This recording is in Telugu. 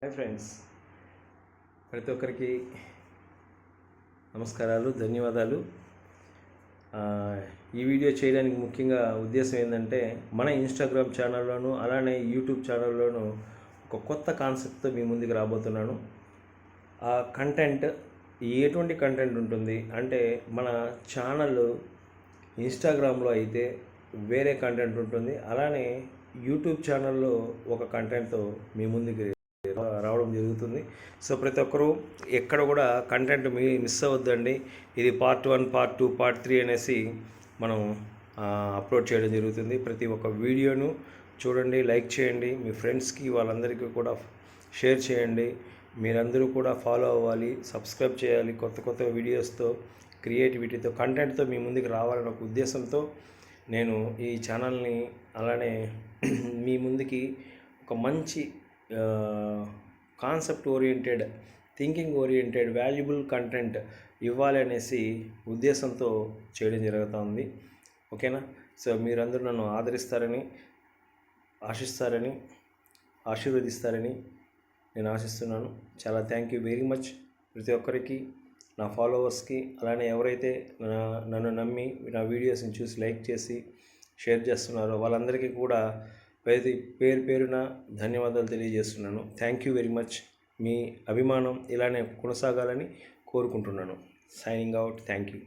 హాయ్ ఫ్రెండ్స్, ప్రతి ఒక్కరికి నమస్కారాలు, ధన్యవాదాలు. ఈ వీడియో చేయడానికి ముఖ్యంగా ఉద్దేశం ఏంటంటే, మన ఇన్స్టాగ్రామ్ ఛానల్లోనూ అలానే యూట్యూబ్ ఛానల్లోనూ ఒక కొత్త కాన్సెప్ట్తో మీ ముందుకు రాబోతున్నాను. ఆ కంటెంట్ ఎటువంటి కంటెంట్ ఉంటుంది అంటే, మన ఛానల్ ఇన్స్టాగ్రామ్లో అయితే వేరే కంటెంట్ ఉంటుంది, అలానే యూట్యూబ్ ఛానల్లో ఒక కంటెంట్తో మీ ముందుకు రావడం జరుగుతుంది. సో ప్రతి ఒక్కరూ ఎక్కడ కూడా కంటెంట్ మిస్ అవ్వద్దండి. ఇది పార్ట్ 1, పార్ట్ 2, పార్ట్ 3 అనేసి మనం అప్లోడ్ చేయడం జరుగుతుంది. ప్రతి ఒక్క వీడియోను చూడండి, లైక్ చేయండి, మీ ఫ్రెండ్స్కి వాళ్ళందరికీ కూడా షేర్ చేయండి. మీరందరూ కూడా ఫాలో అవ్వాలి, సబ్స్క్రైబ్ చేయాలి. కొత్త కొత్త వీడియోస్తో, క్రియేటివిటీతో, కంటెంట్తో మీ ముందుకు రావాలన్న ఒక ఉద్దేశంతో నేను ఈ ఛానల్ని అలానే మీ ముందుకి ఒక మంచి concept oriented, thinking oriented, valuable content ఇవ్వాలి అనేసి ఉద్దేశంతో చేయడం జరుగుతుంది. ఓకేనా? సో మీరందరూ నన్ను ఆదరిస్తారని, ఆశిస్తారని, ఆశీర్వదిస్తారని నేను ఆశిస్తున్నాను. చాలా థ్యాంక్ యూ వెరీ మచ్ ప్రతి ఒక్కరికి, నా ఫాలోవర్స్కి, అలానే ఎవరైతే నన్ను నమ్మి నా వీడియోస్ని చూసి లైక్ చేసి షేర్ చేస్తున్నారో వాళ్ళందరికీ కూడా పేరు పేరున ధన్యవాదాలు తెలియజేస్తున్నాను. Thank you very much. మీ అభిమానం ఇలానే కొనసాగాలని కోరుకుంటున్నాను. Signing out. Thank you.